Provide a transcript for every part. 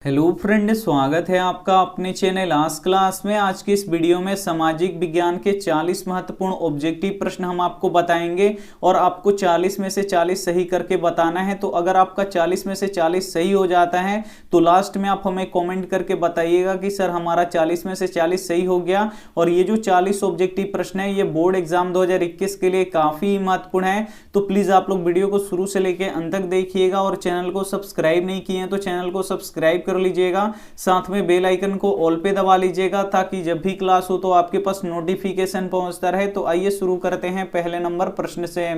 Hello friend, स्वागत है आपका अपने चैनल आज क्लास में। आज की इस वीडियो में सामाजिक विज्ञान के 40 महत्वपूर्ण ऑब्जेक्टिव प्रश्न हम आपको बताएंगे और आपको 40 में से 40 सही करके बताना है। तो अगर आपका 40 में से 40 सही हो जाता है तो लास्ट में आप हमें कमेंट करके बताइएगा कि सर हमारा 40 में से 40 सही हो गया। और ये जो 40 ऑब्जेक्टिव प्रश्न है ये बोर्ड एग्जाम 2021 के लिए काफी महत्वपूर्ण है। तो प्लीज आप लोग वीडियो को शुरू से लेकर अंत तक देखिएगा और चैनल को सब्सक्राइब नहीं किए हैं तो चैनल को सब्सक्राइब कर लीजिएगा, साथ में बेल आइकन को ऑल पे दबा लीजिएगा ताकि जब भी क्लास हो तो आपके पास नोटिफिकेशन पहुंचता रहे। तो आइए शुरू करते हैं पहले नंबर प्रश्न से।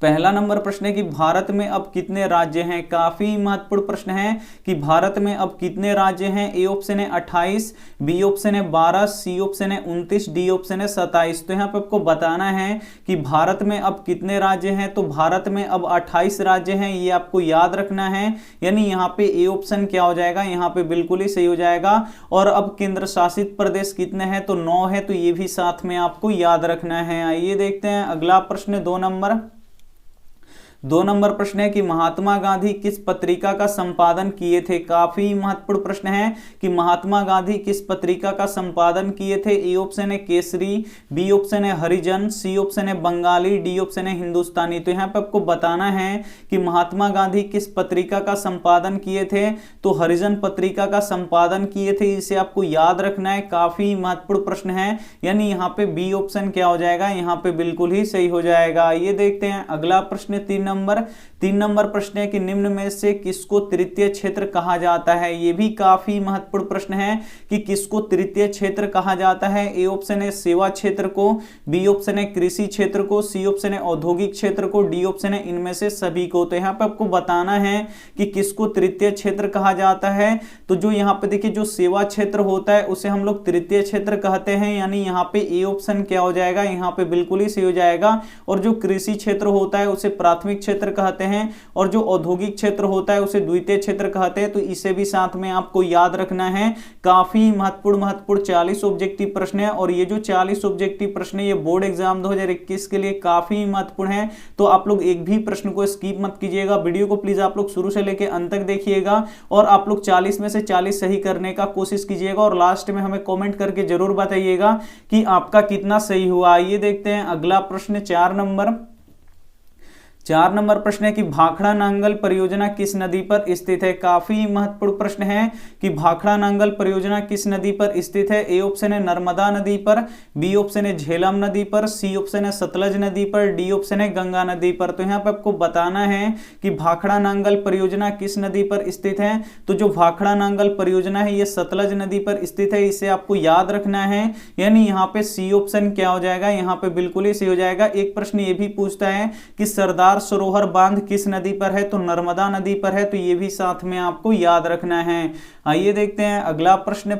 पहला नंबर प्रश्न है कि भारत में अब कितने राज्य हैं। काफी महत्वपूर्ण प्रश्न है कि भारत में अब कितने राज्य हैं। ए ऑप्शन है 28, बी ऑप्शन है 12, सी ऑप्शन है 29, डी ऑप्शन है 27। तो यहाँ पे आपको बताना है कि भारत में अब कितने राज्य हैं। तो भारत में अब 28 राज्य हैं, ये आपको याद रखना है। यानी यहाँ पे ए ऑप्शन क्या हो जाएगा, यहाँ पे बिल्कुल ही सही हो जाएगा। और अब केंद्र शासित प्रदेश कितने हैं, तो 9 है, तो ये भी साथ में आपको याद रखना है। आइए देखते हैं अगला प्रश्न। 2 नंबर प्रश्न है कि महात्मा गांधी किस पत्रिका का संपादन किए थे। काफी महत्वपूर्ण प्रश्न है कि महात्मा गांधी किस पत्रिका का संपादन किए थे। ए ऑप्शन है केसरी, बी ऑप्शन है हरिजन, सी ऑप्शन है बंगाली, डी ऑप्शन है हिंदुस्तानी। तो यहाँ पे आपको बताना है कि महात्मा गांधी किस पत्रिका का संपादन किए थे। तो हरिजन पत्रिका का संपादन किए थे, इसे आपको याद रखना है। काफी महत्वपूर्ण प्रश्न है, यानी यहाँ पे बी ऑप्शन क्या हो जाएगा, यहाँ पे बिल्कुल ही सही हो जाएगा। ये देखते हैं अगला प्रश्न। 3 नंबर प्रश्न है कि निम्न में से किसको तृतीय क्षेत्र कहा जाता है। यह भी काफी महत्वपूर्ण प्रश्न है कि किसको तृतीय क्षेत्र कहा जाता है। ए ऑप्शन है सेवा क्षेत्र को, बी ऑप्शन है कृषि क्षेत्र को, सी ऑप्शन है औद्योगिक क्षेत्र को, डी ऑप्शन है इनमें से सभी को। तो यहाँ पे आपको बताना है कि किसको तृतीय क्षेत्र कहा जाता है। तो जो यहाँ पे देखिए जो सेवा क्षेत्र होता है उसे हम लोग तृतीय क्षेत्र कहते हैं, यानी यहाँ पे ए ऑप्शन क्या हो जाएगा, यहाँ पे बिल्कुल ही सही हो जाएगा। और जो कृषि क्षेत्र होता है उसे प्राथमिक क्षेत्र कहते हैं और जो औद्योगिक क्षेत्र होता है उसे द्वितीय क्षेत्र कहते हैं। तो इसे भी साथ में आपको याद रखना है। काफी महत्वपूर्ण 40 ऑब्जेक्टिव प्रश्न है और ये जो 40 ऑब्जेक्टिव प्रश्न है ये बोर्ड एग्जाम 2021 के लिए काफी महत्वपूर्ण है। तो आप लोग एक भी प्रश्न को स्किप मत कीजिएगा, वीडियो को प्लीज आप लोग शुरू से लेकर अंत तक देखिएगा और आप लोग 40 में से 40 सही करने का कोशिश कीजिएगा और लास्ट में हमें कमेंट करके जरूर बताइएगा कि आपका कितना सही हुआ। ये देखते हैं अगला प्रश्न। 4 नंबर प्रश्न है कि भाखड़ा नांगल परियोजना किस नदी पर स्थित है। काफी महत्वपूर्ण प्रश्न है कि भाखड़ा नांगल परियोजना किस नदी पर स्थित है। ए ऑप्शन है नर्मदा नदी पर, बी ऑप्शन है झेलम नदी पर, सी ऑप्शन है सतलज नदी पर, डी ऑप्शन है गंगा नदी पर। तो यहाँ पे आपको बताना है कि भाखड़ा नांगल परियोजना किस नदी पर स्थित है। तो जो भाखड़ा नांगल परियोजना है ये सतलज नदी पर स्थित है, इसे आपको याद रखना है। यानी यहाँ पे सी ऑप्शन क्या हो जाएगा, यहाँ पे बिल्कुल ही सही हो जाएगा। एक प्रश्न ये भी पूछता है कि सरदार सरोवर बांध किस नदी पर है, तो नर्मदा नदी पर है। तो ये भी साथ में आपको याद रखना है। आइए देखते हैं अगला प्रश्न।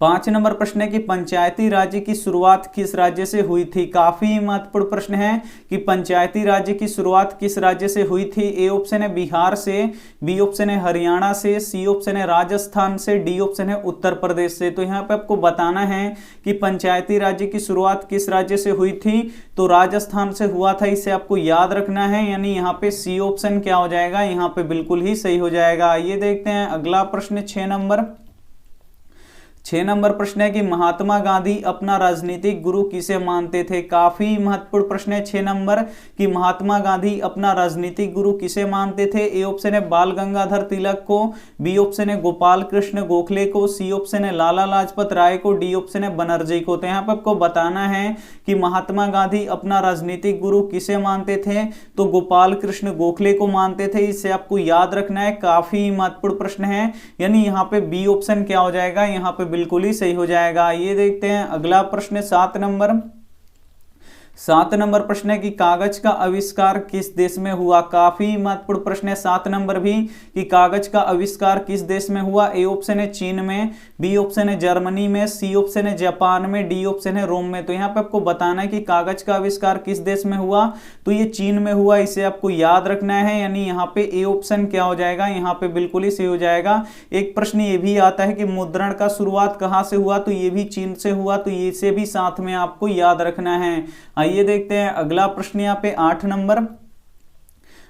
5 नंबर प्रश्न है कि पंचायती राज्य की शुरुआत किस राज्य से हुई थी। काफी महत्वपूर्ण प्रश्न है कि पंचायती राज्य की शुरुआत किस राज्य से हुई थी। ए ऑप्शन है बिहार से, बी ऑप्शन है हरियाणा से, सी ऑप्शन है राजस्थान से, डी ऑप्शन है उत्तर प्रदेश से। तो यहाँ पे आपको बताना है कि पंचायती राज्य की शुरुआत किस राज्य से हुई थी। तो राजस्थान से हुआ था, इसे आपको याद रखना है। यानी यहाँ पे सी ऑप्शन क्या हो जाएगा, यहाँ पे बिल्कुल ही सही हो जाएगा। ये देखते हैं अगला प्रश्न। 6 नंबर प्रश्न है कि महात्मा गांधी अपना राजनीतिक गुरु किसे मानते थे। काफी महत्वपूर्ण प्रश्न है 6 नंबर कि महात्मा गांधी अपना राजनीतिक गुरु किसे मानते थे। ए ऑप्शन है बाल गंगाधर तिलक को, बी ऑप्शन है गोपाल कृष्ण गोखले को, सी ऑप्शन है लाला लाजपत राय को, डी ऑप्शन है बनर्जी को। तो यहाँ पर आपको बताना है कि महात्मा गांधी अपना राजनीतिक गुरु किसे मानते थे। तो गोपाल कृष्ण गोखले को मानते थे, इसे आपको याद रखना है। काफी महत्वपूर्ण प्रश्न है, यानी यहाँ पे बी ऑप्शन क्या हो जाएगा, यहाँ पे बिल्कुल ही सही हो जाएगा। ये देखते हैं अगला प्रश्न। 7 नंबर प्रश्न है कि कागज का आविष्कार किस देश में हुआ। काफी महत्वपूर्ण प्रश्न है 7 नंबर भी कि कागज का आविष्कार किस देश में हुआ। ए ऑप्शन है चीन में, बी ऑप्शन है जर्मनी में, सी ऑप्शन है जापान में, डी ऑप्शन है रोम में। तो यहाँ पे आपको बताना है कि कागज का आविष्कार किस देश में हुआ। तो ये चीन में हुआ, इसे आपको याद रखना है। यानी यहाँ पे ए ऑप्शन क्या हो जाएगा, यहाँ पे बिल्कुल ही सही हो जाएगा। एक प्रश्न ये भी आता है कि मुद्रण का शुरुआत कहाँ से हुआ, तो ये भी चीन से हुआ। तो इसे भी साथ में आपको याद रखना है। आइए देखते हैं अगला प्रश्न। यहाँ पे 8 नंबर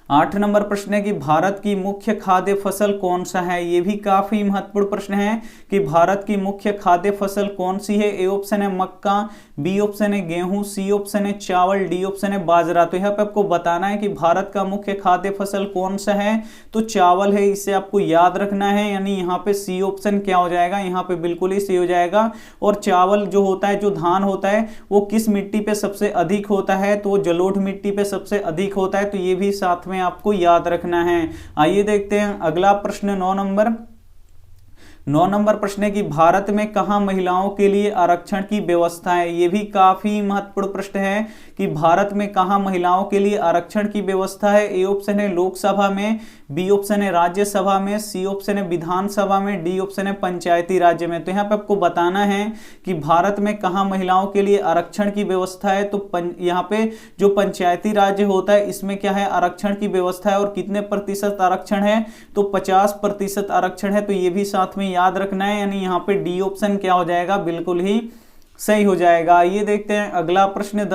8 नंबर प्रश्न है कि भारत की मुख्य खाद्य फसल कौन सा है। ये भी काफी महत्वपूर्ण प्रश्न है कि भारत की मुख्य खाद्य फसल कौन सी है। ए ऑप्शन है मक्का, बी ऑप्शन है गेहूं, सी ऑप्शन है चावल, डी ऑप्शन है बाजरा। तो यहाँ पे आपको बताना है कि भारत का मुख्य खाद्य फसल कौन सा है, तो चावल है, इसे आपको याद रखना है। यानी यहाँ पे सी ऑप्शन क्या हो जाएगा, यहाँ पे बिल्कुल ही सही हो जाएगा। और चावल जो होता है, जो धान होता है, वो किस मिट्टी पे सबसे अधिक होता है, तो वो जलोढ़ मिट्टी पे सबसे अधिक होता है। तो ये भी साथ में आपको याद रखना है। आइए देखते हैं अगला प्रश्न 9 नंबर प्रश्न है कि भारत में कहां महिलाओं के लिए आरक्षण की व्यवस्था है। यह भी काफी महत्वपूर्ण प्रश्न है कि भारत में कहां महिलाओं के लिए आरक्षण की व्यवस्था है। ए ऑप्शन है लोकसभा में, बी ऑप्शन है राज्यसभा में, सी ऑप्शन है विधानसभा में, डी ऑप्शन है पंचायती राज्य में। तो यहाँ पे आपको बताना है कि भारत में कहां महिलाओं के लिए आरक्षण की व्यवस्था है। तो यहाँ पे जो पंचायती राज्य होता है, इसमें क्या है, आरक्षण की व्यवस्था है। और कितने प्रतिशत आरक्षण है, तो 50% आरक्षण है। तो ये भी साथ में याद रखना है। यानी यहाँ पे डी ऑप्शन क्या हो जाएगा, बिल्कुल ही सही हो जाएगा। ये देखते हैं अगला प्रश्न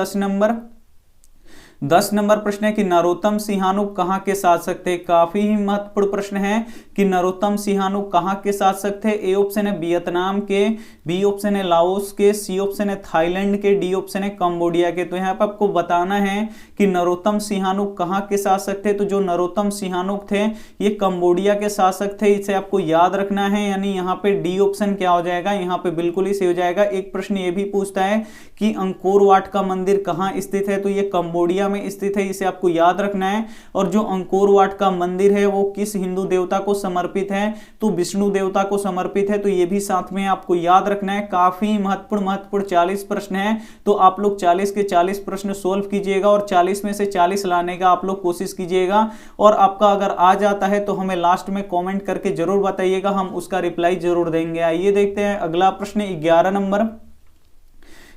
10 नंबर प्रश्न है कि नरोत्तम सिंहाणु कहां के शासक थे। काफी ही महत्वपूर्ण प्रश्न है कि नरोत्तम सिंहाणु कहां के शासक थे। ए ऑप्शन है वियतनाम के, बी ऑप्शन है लाओस के, सी ऑप्शन है थाईलैंड के, डी ऑप्शन है कंबोडिया के। तो यहाँ पर आपको बताना है कि नरोत्तम सिंहाणु कहां के शासक थे। तो जो नरोत्तम सिंहाणु थे, ये कंबोडिया के शासक थे, इसे आपको याद रखना है। यानी यहाँ पे डी ऑप्शन क्या हो जाएगा, यहाँ पे बिल्कुल ही सही हो जाएगा। एक प्रश्न ये भी पूछता है कि अंकोर वाट का मंदिर कहाँ स्थित है। तो ये कंबोडिया में स्थित है, इसे आपको याद रखना है। और जो अंकोर वाट का मंदिर है, वो किस हिंदू देवता को समर्पित है, तो विष्णु देवता को समर्पित है। तो ये भी साथ में आपको याद रखना है। काफी महत्वपूर्ण 40 प्रश्न है। तो आप लोग 40 के 40 प्रश्न सोल्व कीजिएगा और 40 में से 40 लाने का आप लोग कोशिश कीजिएगा। और आपका अगर आ जाता है तो हमें लास्ट में कमेंट करके जरूर बताइएगा, हम उसका रिप्लाई जरूर देंगे। आइए देखते हैं अगला प्रश्न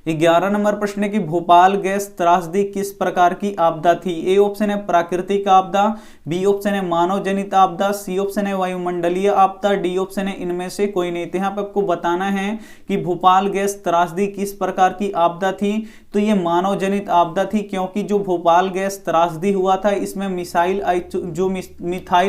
11 नंबर प्रश्न है कि भोपाल गैस त्रासदी किस प्रकार की आपदा थी। ए ऑप्शन है प्राकृतिक आपदा, बी ऑप्शन है मानव जनित आपदा, सी ऑप्शन है वायुमंडलीय आपदा, डी ऑप्शन है इनमें से कोई नहीं। तो यहाँ पे आपको बताना है कि भोपाल गैस त्रासदी किस प्रकार की आपदा थी। तो ये मानव जनित आपदा थी, क्योंकि जो भोपाल गैस त्रासदी हुआ था, इसमें मिथाइल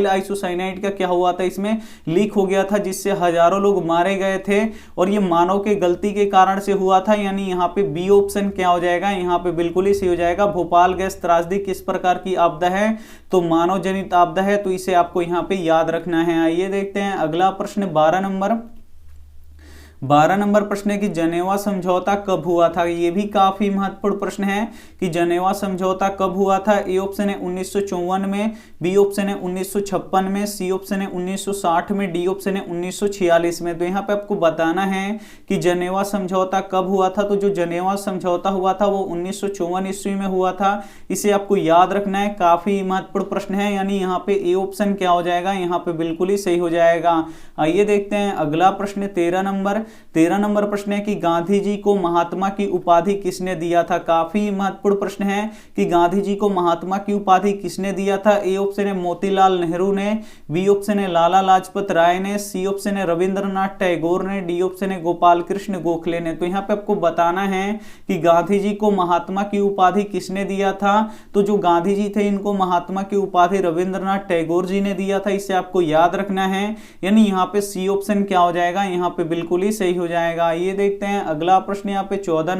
आइसोसाइनाइड का क्या हुआ था, इसमें लीक हो गया था, जिससे हजारों लोग मारे गए थे। और ये मानव के गलती के कारण से हुआ था। यानी यहाँ पे बी ऑप्शन क्या हो जाएगा, यहाँ पे बिल्कुल ही सही हो जाएगा। भोपाल गैस त्रासदी किस प्रकार की आपदा है, तो मानव जनित आपदा है। तो इसे आपको यहाँ पे याद रखना है। आइए देखते हैं अगला प्रश्न 12 नंबर प्रश्न है कि जनेवा समझौता कब हुआ था। ये भी काफी महत्वपूर्ण प्रश्न है कि जनेवा समझौता कब हुआ था। ए ऑप्शन है 1954 में, बी ऑप्शन है 1956 में, सी ऑप्शन है 1960 में, डी ऑप्शन है 1946 में। तो यहाँ पे आपको बताना है कि जनेवा समझौता कब हुआ था। तो जो जनेवा समझौता हुआ था वो 1954 ईस्वी में हुआ था। इसे आपको याद रखना है। काफी महत्वपूर्ण प्रश्न है। यानी यहाँ पे ए ऑप्शन क्या हो जाएगा, यहाँ पे बिल्कुल ही सही हो जाएगा। आइए देखते हैं अगला प्रश्न 13 नंबर प्रश्न है कि गांधी जी को महात्मा की उपाधि किसने दिया था। काफी महत्वपूर्ण प्रश्न है कि गांधी जी को महात्मा की उपाधि किसने दिया था। ए ऑप्शन है मोतीलाल नेहरू ने, बी ऑप्शन है लाला लाजपत राय ने, सी ऑप्शन है रविंद्रनाथ टैगोर ने, डी ऑप्शन है गोपाल कृष्ण गोखले ने। तो यहाँ पे आपको बताना है कि गांधी जी को महात्मा की उपाधि किसने दिया था। तो जो गांधी जी थे, इनको महात्मा की उपाधि रविंद्रनाथ टैगोर जी ने दिया था। इसे आपको याद रखना है। यानी यहाँ पे सी ऑप्शन क्या हो जाएगा, यहाँ पे बिल्कुल ही सही हो जाएगा। ये देखते हैं अगला प्रश्न यहाँ पे 14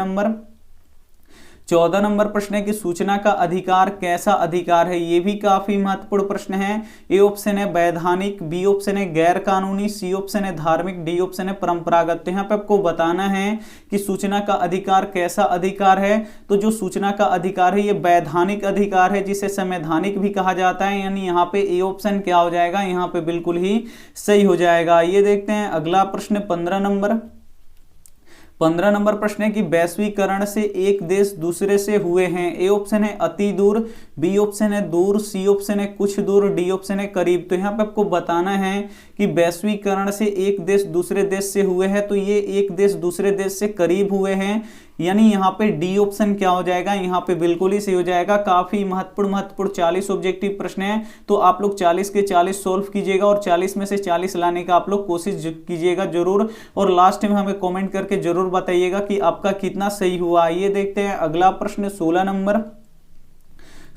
नंबर प्रश्न है कि सूचना का अधिकार कैसा अधिकार है। ये भी काफी महत्वपूर्ण प्रश्न है। ए ऑप्शन है वैधानिक, बी ऑप्शन है गैर कानूनी, सी ऑप्शन है धार्मिक, डी ऑप्शन है परंपरागत। तो यहाँ पे आपको बताना है कि सूचना का अधिकार कैसा अधिकार है। तो जो सूचना का अधिकार है, ये वैधानिक अधिकार है, जिसे संवैधानिक भी कहा जाता है। यानी यहाँ पे ए ऑप्शन क्या हो जाएगा, यहाँ पे बिल्कुल ही सही हो जाएगा। ये देखते हैं अगला प्रश्न 15 नंबर प्रश्न है कि वैश्वीकरण से एक देश दूसरे से हुए हैं। ए ऑप्शन है अति दूर, बी ऑप्शन है दूर, सी ऑप्शन है कुछ दूर, डी ऑप्शन है करीब। तो यहाँ पे आपको बताना है कि वैश्वीकरण से एक देश दूसरे देश से हुए हैं। तो ये एक देश दूसरे देश से करीब हुए हैं। यानी यहाँ पे डी ऑप्शन क्या हो जाएगा, यहाँ पे बिल्कुल ही सही हो जाएगा। काफी महत्वपूर्ण 40 ऑब्जेक्टिव प्रश्न है। तो आप लोग 40 के 40 सोल्व कीजिएगा और 40 में से 40 लाने का आप लोग कोशिश कीजिएगा जरूर। और लास्ट में हमें कमेंट करके जरूर बताइएगा कि आपका कितना सही हुआ। ये देखते हैं अगला प्रश्न 16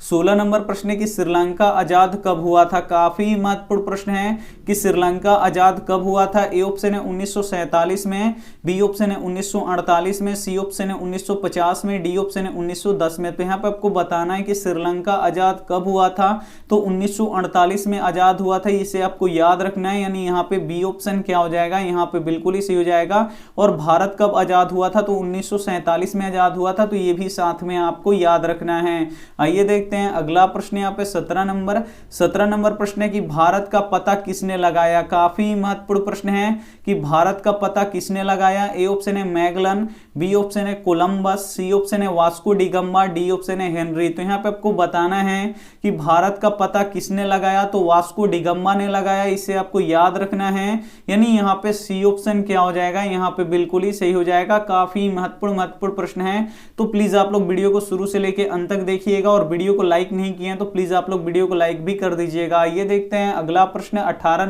16 नंबर प्रश्न है कि श्रीलंका आजाद कब हुआ था। काफी महत्वपूर्ण प्रश्न है कि श्रीलंका आजाद कब हुआ था। ए ऑप्शन है 1947 में, बी ऑप्शन है 1948 में, सी ऑप्शन है 1950 में, डी ऑप्शन है 1910 में। तो यहाँ पे आपको बताना है कि श्रीलंका आजाद कब हुआ था। तो 1948 में आजाद हुआ था, इसे आपको याद रखना है, यानी यहाँ पे बी ऑप्शन क्या हो जाएगा, यहाँ पे बिल्कुल ही सही हो जाएगा। और भारत कब आजाद हुआ था, तो 1947 में आजाद हुआ था, तो ये भी साथ में आपको याद रखना है। आइए देखते हैं अगला प्रश्न यहाँ पे 17 नंबर प्रश्न है कि भारत का पता किसने लगाया। काफी महत्वपूर्ण प्रश्न है कि भारत का पता किसने लगाया। ए ऑप्शन है मैगलन, बी ऑप्शन है कोलंबस, सी ऑप्शन है Vasco D gamma, D option है हेनरी। तो यहाँ पे आपको बताना है कि भारत का पता किसने लगाया, तो वास्को डी गामा ने लगाया, इसे आपको याद रखना है, यानी यहाँ पे सी ऑप्शन क्या हो जाएगा, यहाँ पे बिल्कुल ही सही हो जाएगा। काफी महत्वपूर्ण प्रश्न है, तो प्लीज आप लोग वीडियो को शुरू से लेकर अंत तक देखिएगा, और वीडियो को लाइक नहीं किए हैं तो प्लीज आप लोग वीडियो को लाइक भी कर दीजिएगा। ये देखते हैं अगला प्रश्न 18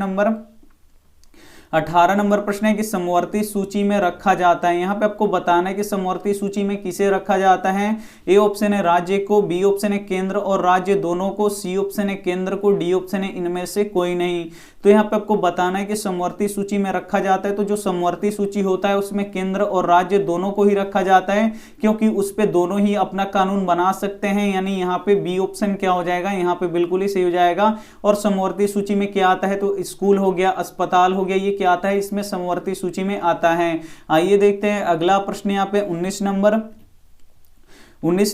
नंबर प्रश्न है कि समवर्ती सूची में रखा जाता है। यहाँ पे आपको बताना है कि समवर्ती सूची में किसे रखा जाता है। ए ऑप्शन है राज्य को, बी ऑप्शन है केंद्र और राज्य दोनों को, सी ऑप्शन है केंद्र को, डी ऑप्शन है इनमें से कोई नहीं। तो यहाँ पे आपको बताना है कि समवर्ती सूची में रखा जाता है, तो जो समवर्ती सूची होता है उसमें केंद्र और राज्य दोनों को ही रखा जाता है, क्योंकि उस पे दोनों ही अपना कानून बना सकते हैं, यानी यहाँ पे बी ऑप्शन क्या हो जाएगा, यहाँ पे बिल्कुल ही सही हो जाएगा। और समवर्ती सूची में क्या आता है, तो स्कूल हो गया, अस्पताल हो गया, ये क्या आता है, इसमें समवर्ती सूची में आता है। आइए देखते हैं अगला प्रश्न यहाँ पे 19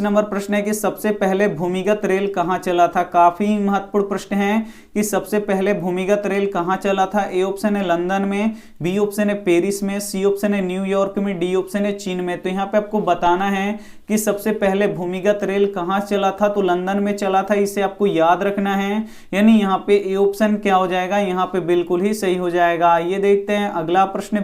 नंबर प्रश्न है कि सबसे पहले भूमिगत रेल कहां चला था। काफी महत्वपूर्ण प्रश्न है कि सबसे पहले भूमिगत रेल कहां चला था। ए ऑप्शन है लंदन में, बी ऑप्शन है पेरिस में, सी ऑप्शन है न्यूयॉर्क में, डी ऑप्शन है चीन में। तो यहाँ पे आपको बताना है कि सबसे पहले भूमिगत रेल कहां चला था, तो लंदन में चला था, इसे आपको याद रखना है, यानी यहाँ पे ए ऑप्शन क्या हो जाएगा, यहाँ पे बिल्कुल ही सही हो जाएगा। ये देखते हैं अगला प्रश्न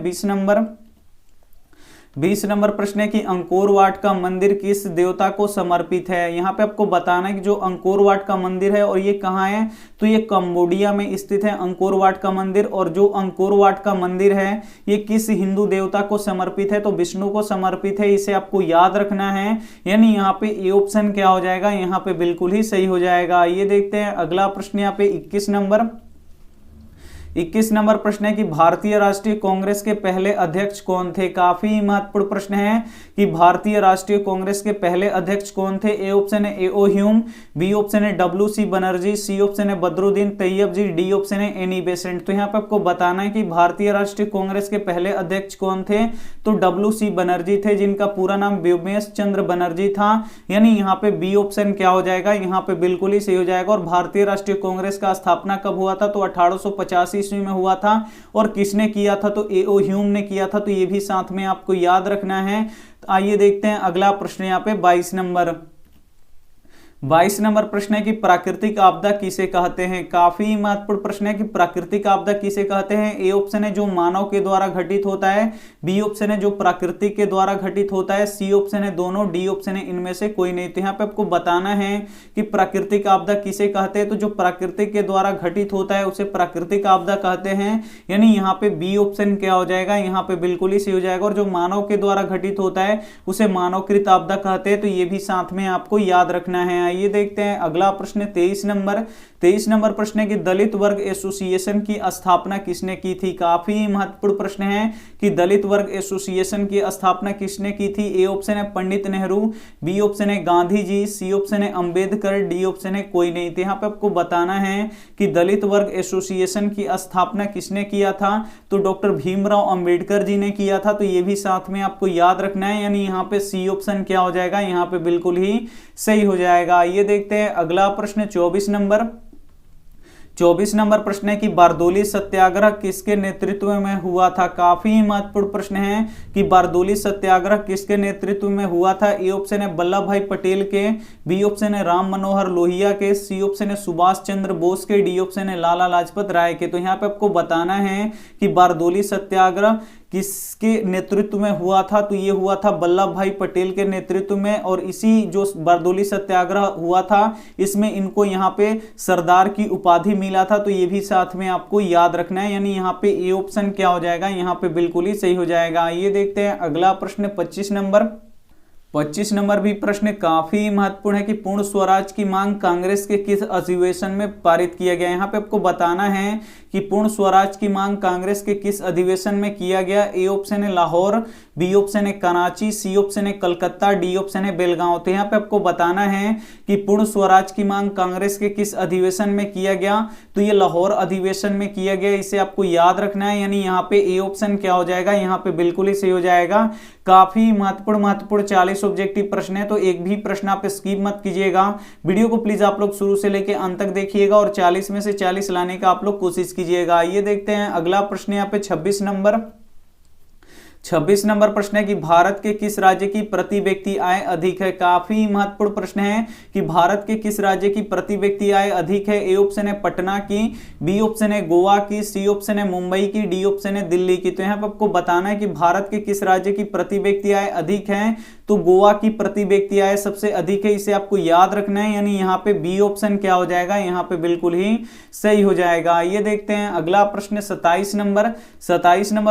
20 नंबर प्रश्न है कि अंकोर वाट का मंदिर किस देवता को समर्पित है। यहाँ पे आपको बताना है कि जो अंकोर वाट का मंदिर है और ये कहाँ है, तो ये कंबोडिया में स्थित है अंकोर वाट का मंदिर। और जो अंकोर वाट का मंदिर है ये किस हिंदू देवता को समर्पित है, तो विष्णु को समर्पित है, इसे आपको याद रखना है, यानी यहाँ पे ए ऑप्शन क्या हो जाएगा, यहाँ पे बिल्कुल ही सही हो जाएगा। ये देखते हैं अगला प्रश्न यहाँ पे 21 नंबर प्रश्न है कि भारतीय राष्ट्रीय कांग्रेस के पहले अध्यक्ष कौन थे। काफी महत्वपूर्ण प्रश्न है कि भारतीय राष्ट्रीय कांग्रेस के पहले अध्यक्ष कौन थे। ए ऑप्शन है ए.ओ. ह्यूम, बी ऑप्शन है डब्ल्यू.सी. बनर्जी, सी ऑप्शन है बदरुद्दीन तैयब जी, डी ऑप्शन है एनी बेसेंट। तो यहाँ पे आपको बताना है कि भारतीय राष्ट्रीय कांग्रेस के पहले अध्यक्ष कौन थे, तो डब्ल्यू.सी. बनर्जी थे, जिनका पूरा नाम व्योमेश चंद्र बनर्जी था, यानी यहाँ पे बी ऑप्शन क्या हो जाएगा, यहाँ पे बिल्कुल ही सही हो जाएगा। और भारतीय राष्ट्रीय कांग्रेस का स्थापना कब हुआ था, तो 1885 ईस्वी में हुआ था। और किसने किया था, तो ए.ओ. ह्यूम ने किया था, तो ये भी साथ में आपको याद रखना है। आइए देखते हैं अगला प्रश्न यहाँ पे 22 नंबर प्रश्न है कि प्राकृतिक आपदा किसे कहते हैं। काफी महत्वपूर्ण प्रश्न है कि प्राकृतिक आपदा किसे कहते हैं। ए ऑप्शन है जो मानव के द्वारा घटित होता है, बी ऑप्शन है जो प्राकृतिक के द्वारा घटित होता है, सी ऑप्शन है दोनों, डी ऑप्शन है इनमें से कोई नहीं। तो यहाँ पे आपको बताना है कि प्राकृतिक आपदा किसे कहते हैं, तो जो प्राकृतिक के द्वारा घटित होता है उसे प्राकृतिक आपदा कहते हैं, यानी यहाँ पे बी ऑप्शन क्या हो जाएगा, यहाँ पे बिल्कुल ही सही हो जाएगा। और जो मानव के द्वारा घटित होता है उसे मानवकृत आपदा कहते हैं, तो ये भी साथ में आपको याद रखना है। ये देखते हैं अगला प्रश्न 23 नंबर प्रश्न है कि दलित वर्ग एसोसिएशन की स्थापना किसने की थी। काफी महत्वपूर्ण प्रश्न है कि दलित वर्ग एसोसिएशन की स्थापना किसने की थी। ए ऑप्शन है पंडित नेहरू, बी ऑप्शन है गांधी जी, सी ऑप्शन है अंबेडकर, डी ऑप्शन है कोई नहीं। तो यहाँ पे आपको बताना है कि दलित वर्ग एसोसिएशन की स्थापना किसने किया था, तो डॉक्टर भीमराव अंबेडकर जी ने किया था, तो ये भी साथ में आपको याद रखना है, यानी यहाँ पे सी ऑप्शन क्या हो जाएगा, यहाँ पे बिल्कुल ही सही हो जाएगा। ये देखते हैं अगला प्रश्न 24 नंबर प्रश्न है कि बारदोली सत्याग्रह किसके नेतृत्व में हुआ था। काफी महत्वपूर्ण प्रश्न है कि बारदोली सत्याग्रह किसके नेतृत्व में हुआ था। ए ऑप्शन है वल्लभ भाई पटेल के, बी ऑप्शन है राम मनोहर लोहिया के, सी ऑप्शन है सुभाष चंद्र बोस के, डी ऑप्शन है लाला लाजपत राय के। तो यहाँ पे आपको बताना है कि बारदोली सत्याग्रह किसके नेतृत्व में हुआ था, तो ये हुआ था वल्लभ भाई पटेल के नेतृत्व में। और इसी जो बारदोली सत्याग्रह हुआ था इसमें इनको यहाँ पे सरदार की उपाधि मिला था, तो ये भी साथ में आपको याद रखना है, यानी यहाँ पे ए ऑप्शन क्या हो जाएगा, यहाँ पे बिल्कुल ही सही हो जाएगा। ये देखते हैं अगला प्रश्न 25 25 नंबर भी प्रश्न काफी महत्वपूर्ण है कि पूर्ण स्वराज की मांग कांग्रेस के किस अधिवेशन में पारित किया गया। यहाँ पे आपको बताना है कि पूर्ण स्वराज की मांग कांग्रेस के किस अधिवेशन में किया गया। ए ऑप्शन है लाहौर, बी ऑप्शन है कराची, सी ऑप्शन है कलकत्ता, डी ऑप्शन है बेलगांव। तो यहाँ पे आपको बताना है कि पूर्ण स्वराज की मांग कांग्रेस के किस अधिवेशन में किया गया। तो ये लाहौर अधिवेशन में किया गया, इसे आपको याद रखना है। यानी यहाँ पे ए ऑप्शन क्या हो जाएगा, यहाँ पे बिल्कुल ही सही हो जाएगा। काफी महत्वपूर्ण 40 ऑब्जेक्टिव प्रश्न है, तो एक भी प्रश्न आप स्किप मत कीजिएगा। वीडियो को प्लीज आप लोग शुरू से लेकर अंत तक देखिएगा और 40 में से 40 लाने का आप लोग कोशिश कीजिएगा। ये देखते हैं अगला प्रश्न यहाँ पे 26 नंबर प्रश्न है कि भारत के किस राज्य की प्रति व्यक्ति आय अधिक है। काफी महत्वपूर्ण प्रश्न है कि भारत के किस राज्य की प्रति व्यक्ति आय अधिक है। ए ऑप्शन है पटना की, बी ऑप्शन है गोवा की, सी ऑप्शन है मुंबई की, डी ऑप्शन है दिल्ली की। तो यहाँ पे आपको बताना है कि भारत के किस राज्य की प्रति व्यक्ति आय अधिक है। तो गोवा की प्रति व्यक्ति आय सबसे अधिक है, इसे आपको याद रखना है। यानी यहाँ पे बी ऑप्शन क्या हो जाएगा, यहाँ पे बिल्कुल ही सही हो जाएगा। ये देखते हैं अगला प्रश्न 27 नंबर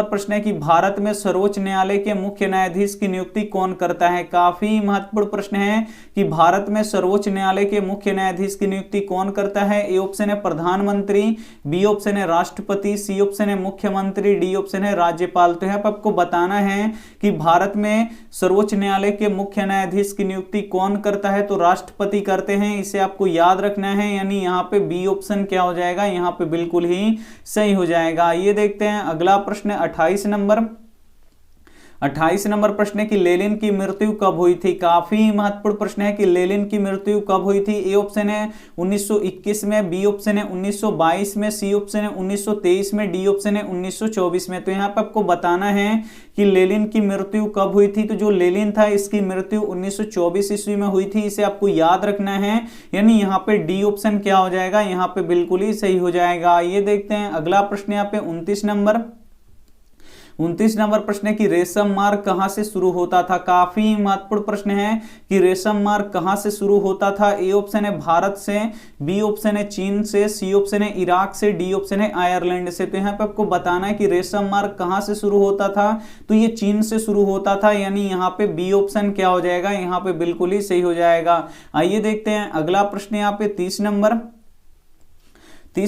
प्रश्न है कि भारत में सर्वोच्च न्यायालय के मुख्य न्यायाधीश की नियुक्ति कौन करता है। काफी महत्वपूर्ण प्रश्न है कि भारत में सर्वोच्च न्यायालय के मुख्य न्यायाधीश की नियुक्ति कौन करता है। ए ऑप्शन है प्रधानमंत्री, बी ऑप्शन है राष्ट्रपति, सी ऑप्शन है मुख्यमंत्री, डी ऑप्शन है राज्यपाल। तो यहाँ पर आपको बताना है कि भारत में सर्वोच्च न्यायालय के मुख्य न्यायाधीश की नियुक्ति कौन करता है। तो राष्ट्रपति करते हैं, इसे आपको याद रखना है। यानी यहाँ पे बी ऑप्शन क्या हो जाएगा, यहाँ पे बिल्कुल ही सही हो जाएगा। ये देखते हैं अगला प्रश्न 28 नंबर प्रश्न है कि लेनिन की मृत्यु कब हुई थी। काफी महत्वपूर्ण प्रश्न है कि लेनिन की मृत्यु कब हुई थी। ए ऑप्शन है 1921 में, बी ऑप्शन है 1922 में, सी ऑप्शन है 1923 में, डी ऑप्शन है 1924 में। तो यहाँ पे आपको बताना है कि लेनिन की मृत्यु कब हुई थी। तो जो लेनिन था इसकी मृत्यु 1924 ईस्वी में हुई थी, इसे आपको याद रखना है। यानी यहाँ पे डी ऑप्शन क्या हो जाएगा, यहाँ पे बिल्कुल ही सही हो जाएगा। ये देखते हैं अगला प्रश्न यहाँ पे 29 नंबर प्रश्न है कि रेशम मार्ग कहां से शुरू होता था। काफी महत्वपूर्ण प्रश्न है कि रेशम मार्ग कहां से शुरू होता था। ए ऑप्शन है भारत से, बी ऑप्शन है चीन से, सी ऑप्शन है इराक से, डी ऑप्शन है आयरलैंड से। तो यहाँ पे आपको बताना है कि रेशम मार्ग कहां से शुरू होता था। तो ये चीन से शुरू होता था, यानी यहाँ पे बी ऑप्शन क्या हो जाएगा, यहाँ पे बिल्कुल ही सही हो जाएगा। आइए देखते हैं अगला प्रश्न यहाँ पे 30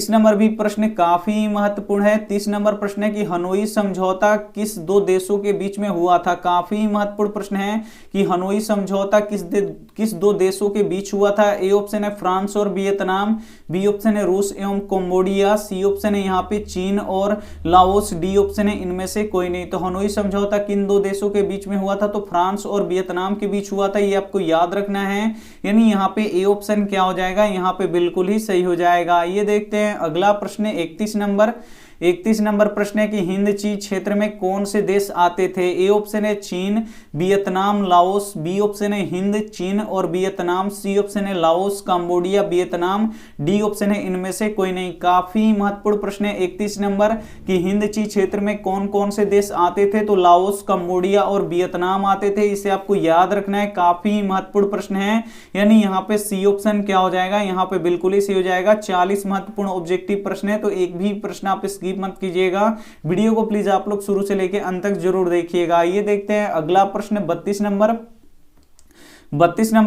नंबर भी प्रश्न काफी महत्वपूर्ण है। 30 नंबर प्रश्न है कि हनोई समझौता किस दो देशों के बीच में हुआ था। काफी महत्वपूर्ण प्रश्न है कि हनोई समझौता किस दो देशों के बीच हुआ था। ए ऑप्शन है फ्रांस और वियतनाम, बी ऑप्शन है रूस एवं कंबोडिया, सी ऑप्शन है यहाँ पे चीन और लाओस, डी ऑप्शन है इनमें से कोई नहीं। तो हनोई समझौता किन दो देशों के बीच में हुआ था। तो फ्रांस और वियतनाम के बीच हुआ था, ये आपको याद रखना है। यानी यहाँ पे ए ऑप्शन क्या हो जाएगा, यहाँ पे बिल्कुल ही सही हो जाएगा। ये देखते हैं अगला प्रश्न 31 नंबर प्रश्न है कि हिंद चीन क्षेत्र में कौन से देश आते थे। ए ऑप्शन है चीन, वियतनाम, लाओस, बी ऑप्शन है हिंद, चीन और वियतनाम, सी ऑप्शन है Laos, Cambodia, Vietnam, D option है इनमें से कोई नहीं। काफी महत्वपूर्ण प्रश्न है 31 नंबर कि हिंद चीन क्षेत्र में कौन कौन से देश आते थे। तो लाओस, कंबोडिया और वियतनाम आते थे, इसे आपको याद रखना है। काफी महत्वपूर्ण प्रश्न है, यानी यहाँ पे सी ऑप्शन क्या हो जाएगा, यहाँ पे बिल्कुल ही सही हो जाएगा। 40 महत्वपूर्ण ऑब्जेक्टिव प्रश्न है, तो एक भी प्रश्न आप मत कीजिएगा। वीडियो को प्लीज आप लोग शुरू से लेकर अंत तक जरूर देखिएगा। ये देखते हैं अगला प्रश्न 32 नंबर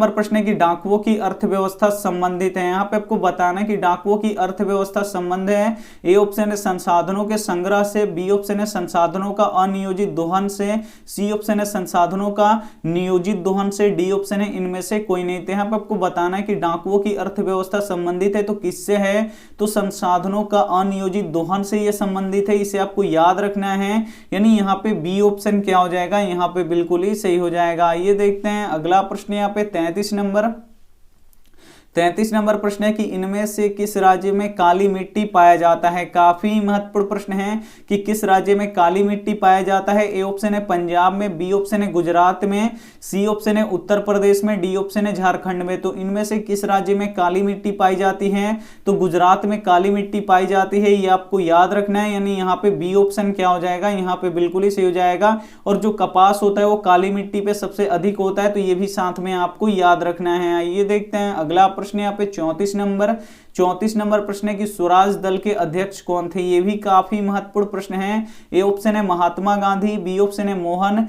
प्रश्न है कि डाकुओं की अर्थव्यवस्था संबंधित है। यहाँ पे आपको बताना है कि डाकुओं की अर्थव्यवस्था संबंध है। ए ऑप्शन है संसाधनों के संग्रह से, बी ऑप्शन है संसाधनों का अनियोजित दोहन से, सी ऑप्शन है संसाधनों का नियोजित दोहन से, डी ऑप्शन है इनमें से कोई नहीं। तो यहाँ पे आपको बताना है कि डाकुओं की अर्थव्यवस्था संबंधित है, तो किससे है, तो संसाधनों का अनियोजित दोहन से ये संबंधित है, इसे आपको याद रखना है। यानी यहाँ पे बी ऑप्शन क्या हो जाएगा, यहाँ पे बिल्कुल ही सही हो जाएगा। ये देखते हैं अगला प्रश्न यहाँ पे 33 नंबर प्रश्न है कि इनमें से किस राज्य में काली मिट्टी पाया जाता है। काफी महत्वपूर्ण प्रश्न है कि किस राज्य में काली मिट्टी पाया जाता है। ए ऑप्शन है पंजाब में, बी ऑप्शन है गुजरात में, सी ऑप्शन है उत्तर प्रदेश में, डी ऑप्शन है झारखंड में। तो इनमें से किस राज्य में काली मिट्टी पाई जाती है। तो गुजरात में काली मिट्टी पाई जाती है, ये आपको याद रखना है। यानी यहाँ पे बी ऑप्शन क्या हो जाएगा, यहाँ पे बिल्कुल ही सही हो जाएगा। और जो कपास होता है वो काली मिट्टी पे सबसे अधिक होता है, तो ये भी साथ में आपको याद रखना है। ये देखते हैं अगला प्रश्न यहाँ पे 34 नंबर प्रश्न है कि स्वराज दल के अध्यक्ष कौन थे। ये भी काफी महत्वपूर्ण प्रश्न है। ए ऑप्शन है महात्मा गांधी, बी ऑप्शन है मोहन,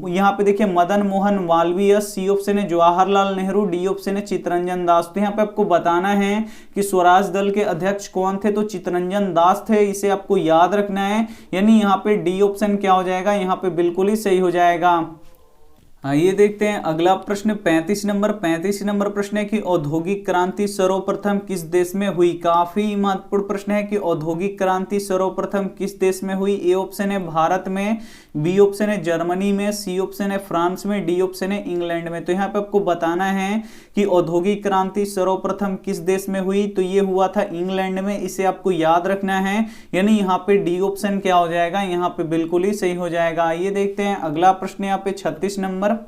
यहाँ पे देखिए मदन मोहन मालवीय, सी ऑप्शन है जवाहरलाल नेहरू, डी ऑप्शन है चित्तरंजन दास। तो यहाँ पे आपको बताना है कि स्वराज दल के अध्यक्ष कौन थे, तो चित्तरंजन दास थे, इसे आपको याद रखना है। यानी यहाँ पे डी ऑप्शन क्या हो जाएगा, यहाँ पे बिल्कुल ही सही हो जाएगा। आइए देखते हैं अगला प्रश्न 35 नंबर प्रश्न है कि औद्योगिक क्रांति सर्वप्रथम किस देश में हुई। काफी महत्वपूर्ण प्रश्न है कि औद्योगिक क्रांति सर्वप्रथम किस देश में हुई। ए ऑप्शन है भारत में, बी ऑप्शन है जर्मनी में, सी ऑप्शन है फ्रांस में, डी ऑप्शन है इंग्लैंड में। तो यहाँ पे आपको बताना है कि औद्योगिक क्रांति सर्वप्रथम किस देश में हुई, तो ये हुआ था इंग्लैंड में, इसे आपको याद रखना है। यानी यहाँ पे डी ऑप्शन क्या हो जाएगा, यहाँ पे बिल्कुल ही सही हो जाएगा। आइए देखते हैं अगला प्रश्न यहाँ पे 36 नंबर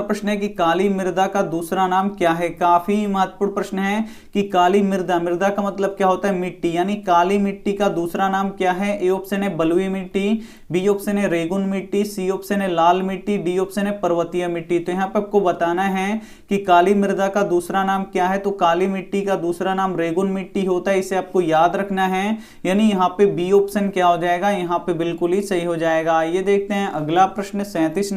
प्रश्न है कि काली मृदा का दूसरा नाम क्या है। काफी महत्वपूर्ण प्रश्न है कि काली मृदा का मतलब क्या होता है, मिट्टी, यानी काली मिट्टी का दूसरा नाम क्या है। ए ऑप्शन है बलुई मिट्टी, बी ऑप्शन है रेगुन मिट्टी, सी ऑप्शन है लाल मिट्टी, डी ऑप्शन है पर्वतीय मिट्टी। तो यहाँ पे आपको बताना है कि काली मृदा का दूसरा नाम क्या है, तो काली मिट्टी का दूसरा नाम रेगुन मिट्टी होता है, इसे आपको याद रखना है। यानी यहाँ पे बी ऑप्शन क्या हो जाएगा, यहाँ पे बिल्कुल ही सही हो जाएगा। ये देखते हैं अगला प्रश्न 37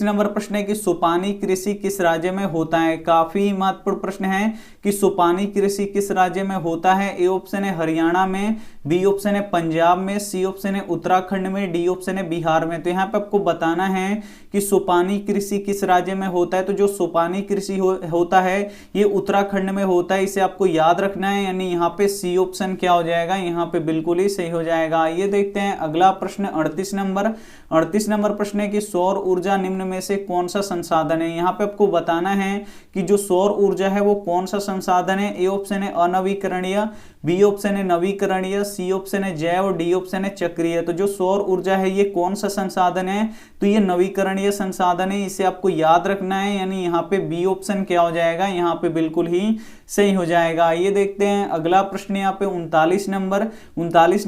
नंबर प्रश्न है कि सुपानी कृषि किस राज्य में होता है। काफी महत्वपूर्ण प्रश्न है कि सुपानी कृषि किस राज्य में होता है। ए ऑप्शन है हरियाणा में, बी ऑप्शन है पंजाब में, सी ऑप्शन है उत्तराखंड में, डी ऑप्शन है बिहार में। तो यहाँ पे आपको बताना है कि सुपानी कृषि किस राज्य में होता है। तो जो सुपानी कृषि होता है ये उत्तराखंड में होता है, इसे आपको याद रखना है। यानी यहाँ पे सी ऑप्शन क्या हो जाएगा, यहाँ पे बिल्कुल ही सही हो जाएगा। ये देखते हैं अगला प्रश्न 38 नंबर प्रश्न है कि सौर ऊर्जा निम्न में से कौन सा संसाधन है। यहाँ पे आपको बताना है कि जो सौर ऊर्जा है वो कौन सा संसाधन है। ए ऑप्शन है अनवीकरणीय, बी ऑप्शन है नवीकरणीय, सी ऑप्शन है जैव, डी ऑप्शन है चक्रीय। तो जो सौर ऊर्जा है ये कौन सा संसाधन है, तो ये नवीकरणीय संसाधन है, इसे आपको याद रखना है। यानी यहाँ पे बी ऑप्शन क्या हो जाएगा, यहाँ पे बिल्कुल ही सही हो जाएगा। ये देखते हैं अगला प्रश्न यहाँ पे 39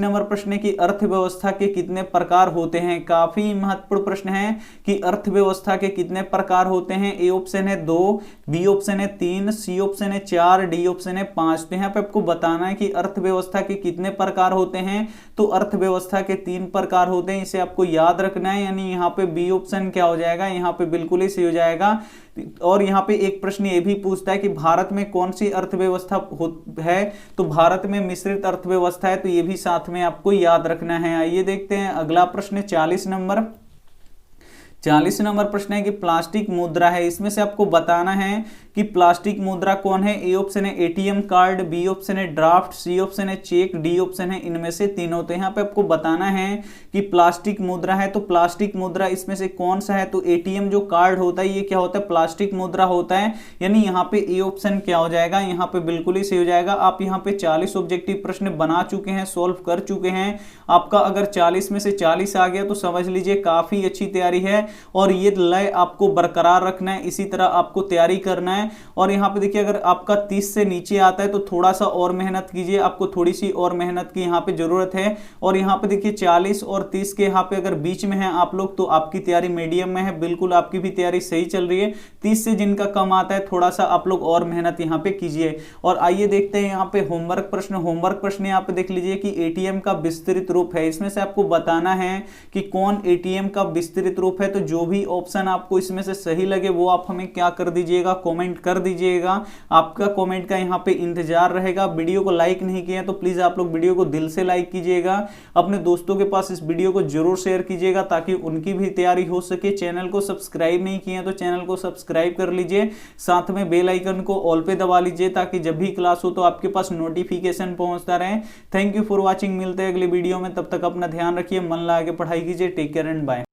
नंबर प्रश्न की अर्थव्यवस्था के कितने प्रकार होते हैं। काफी महत्वपूर्ण प्रश्न है कि अर्थव्यवस्था के कितने प्रकार होते हैं। ए ऑप्शन है 2, बी ऑप्शन है 3, सी ऑप्शन है 4, डी ऑप्शन है 5। तो यहाँ पे आपको बताना है कि अर्थव्यवस्था के कितने प्रकार होते हैं, तो अर्थव्यवस्था के 3 प्रकार होते हैं, इसे आपको याद रखना है। यानी यहाँ पे बी ऑप्शन क्या हो जाएगा, यहाँ पे बिल्कुल ही सही हो जाएगा। और यहाँ पे एक प्रश्न ये भी पूछता है कि भारत में कौन सी अर्थव्यवस्था है, तो भारत में मिश्रित अर्थव्यवस्था है, तो ये भी साथ में आपको याद रखना है। आइए देखते हैं अगला प्रश्न 40 नंबर प्रश्न है कि प्लास्टिक मुद्रा है, इसमें से आपको बताना है कि प्लास्टिक मुद्रा कौन है। ए ऑप्शन है एटीएम कार्ड, बी ऑप्शन है ड्राफ्ट, सी ऑप्शन है चेक, डी ऑप्शन है इनमें से तीनों। तो यहाँ पे आपको बताना है कि प्लास्टिक मुद्रा है, तो प्लास्टिक मुद्रा इसमें से कौन सा है, तो एटीएम जो कार्ड होता है ये क्या होता है, प्लास्टिक मुद्रा होता है। यानी यहाँ पे ए ऑप्शन क्या हो जाएगा, यहाँ पे बिल्कुल ही सही हो जाएगा। आप यहाँ पे 40 ऑब्जेक्टिव प्रश्न बना चुके हैं, सोल्व कर चुके हैं। आपका अगर 40 में से 40 आ गया तो समझ लीजिए काफी अच्छी तैयारी है। और ये लय आपको बरकरार रखना है, इसी तरह आपको तैयारी करना है। और यहाँ पे देखिए अगर आपका 30 से नीचे आता है तो थोड़ा सा और मेहनत कीजिए, आपको थोड़ी सी और मेहनत की यहाँ पे जरूरत है। और यहाँ पे देखिए 40 और 30 के यहाँ पे अगर बीच में है आप लोग तो आपकी तैयारी मीडियम में है, बिल्कुल आपकी भी तैयारी सही चल रही है। 30 से जिनका कम आता है थोड़ा सा आप लोग और मेहनत यहाँ पे कीजिए। और आइए देखते हैं यहाँ पे होमवर्क प्रश्न यहाँ पे देख लीजिए कि एटीएम का विस्तृत रूप है, इसमें से आपको बताना है कि कौन एटीएम का विस्तृत रूप है। तो जो भी ऑप्शन आपको इसमें से सही लगे वो आप हमें क्या कर दीजिएगा, कमेंट कर दीजिएगा। आपका कमेंट का यहाँ पे इंतजार रहेगा। वीडियो को लाइक नहीं किया तो प्लीज आप लोग वीडियो को दिल से लाइक कीजिएगा। अपने दोस्तों के पास इस वीडियो को जरूर शेयर कीजिएगा ताकि उनकी भी तैयारी हो सके। चैनल को सब्सक्राइब नहीं किए तो चैनल को सब्सक्राइब कर लीजिए, साथ में बेल आइकन को ऑल पे दबा लीजिए ताकि जब भी क्लास हो तो आपके पास नोटिफिकेशन पहुंचता रहे। थैंक यू फॉर वॉचिंग, मिलते हैं अगले वीडियो में, तब तक अपना ध्यान रखिए, मन लगा के पढ़ाई कीजिए। Take care and bye.